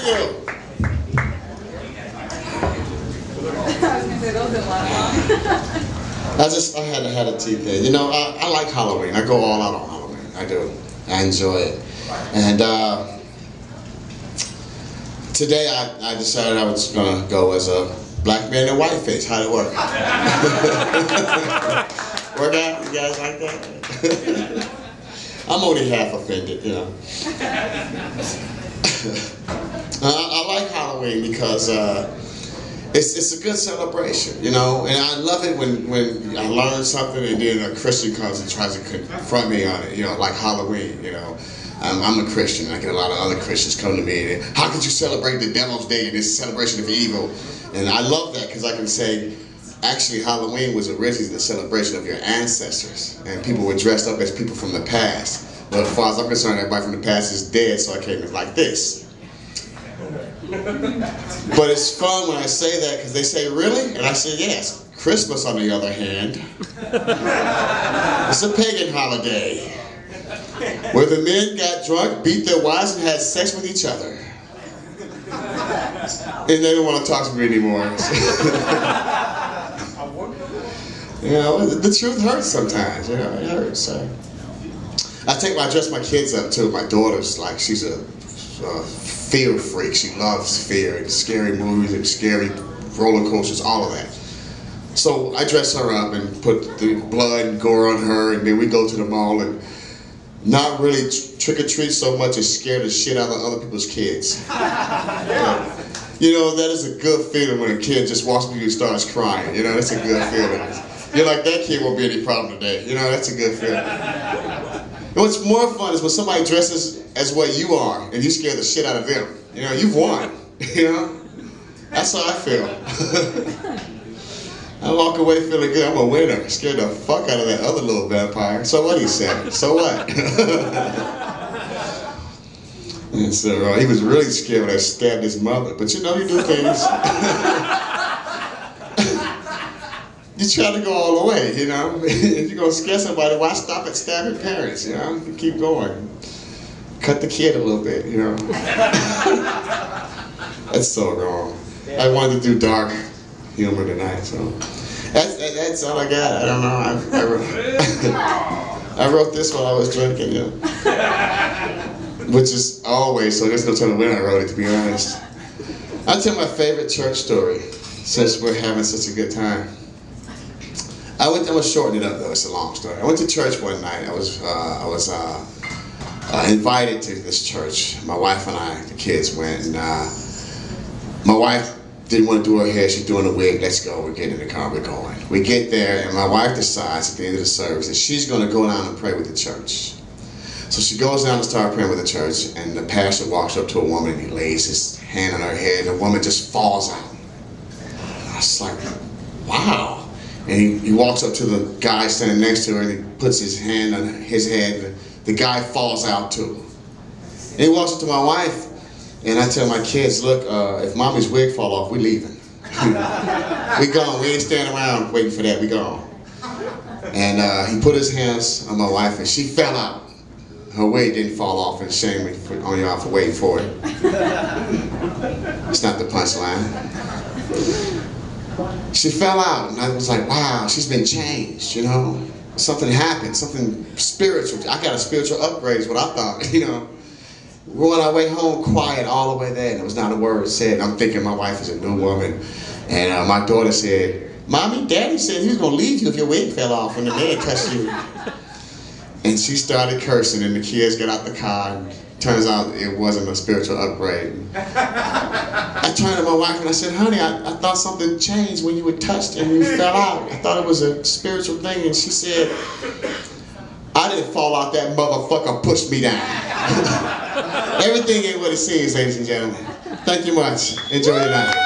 you? I had a teeth there. You know, I like Halloween. I go all out on Halloween. I do. I enjoy it. And today I decided I was gonna go as a black man in white face. How'd it work? Work out? You guys like that? I'm only half offended, you know. I like Halloween because it's a good celebration, you know, and I love it when I learn something and then a Christian comes and tries to confront me on it, you know, like Halloween, you know. I'm a Christian, and I get a lot of other Christians come to me and, how could you celebrate the Devil's Day and this celebration of evil? And I love that because I can say, actually Halloween was originally the celebration of your ancestors, and people were dressed up as people from the past. But as far as I'm concerned, everybody from the past is dead, so I came in like this. But it's fun when I say that because they say, really? And I say, yes. Christmas, on the other hand, it's a pagan holiday where the men got drunk, beat their wives, and had sex with each other. And they don't want to talk to me anymore. You know, the truth hurts sometimes. You know, it hurts. I dress my kids up too. My daughter's like, she's a fear freak. She loves fear and scary movies and scary roller coasters, all of that. So I dress her up and put the blood and gore on her, and then we go to the mall and not really trick-or-treat so much as scare the shit out of other people's kids. You know, that is a good feeling when a kid just walks up to you and starts crying. You know, that's a good feeling. You're like, that kid won't be any problem today. You know, that's a good feeling. And what's more fun is when somebody dresses as what you are and you scare the shit out of them. You know, you've won. You know? That's how I feel. I walk away feeling good. I'm a winner. Scared the fuck out of that other little vampire. So what, he said? So what? And so he was really scared when I stabbed his mother. But you know, you do things. You try to go all the way, you know. If you're gonna scare somebody, why stop at stabbing parents? You know, you keep going. Cut the kid a little bit, you know. That's so wrong. I wanted to do dark humor tonight, so that's all I got. I don't know. I wrote this while I was drinking, you know. Which is always, so there's no telling when I wrote it, to be honest. I'll tell my favorite church story, since we're having such a good time. I'm gonna shorten it up though, it's a long story. I went to church one night. I was invited to this church. My wife and I, the kids, went, and my wife didn't want to do her hair. She's doing a wig. Let's go. We're getting in the car. We're going. We get there, and my wife decides at the end of the service that she's going to go down and pray with the church. So she goes down and starts praying with the church, and the pastor walks up to a woman, and he lays his hand on her head, and the woman just falls out. And I was like, wow. And he walks up to the guy standing next to her, and he puts his hand on his head, and the guy falls out too. And he walks up to my wife, and I tell my kids, look, if mommy's wig fall off, we leaving. We gone. We ain't standing around waiting for that. We gone. And he put his hands on my wife, and she fell out. Her wig didn't fall off, and shame on y'all for waiting for it. It's not the punchline. She fell out, and I was like, wow, she's been changed, you know? Something happened, something spiritual. I got a spiritual upgrade is what I thought, you know? We're on our way home, quiet all the way there, and there was not a word said. I'm thinking my wife is a new woman, and my daughter said, Mommy, Daddy said he was going to leave you if your wig fell off when the man touched you. And she started cursing, and the kids got out the car, and turns out it wasn't a spiritual upgrade. I turned to my wife and I said, honey, I thought something changed when you were touched and you fell out. I thought it was a spiritual thing. And she said, I didn't fall out, that motherfucker pushed me down. Everything ain't what it seems, ladies and gentlemen. Thank you much. Enjoy your night.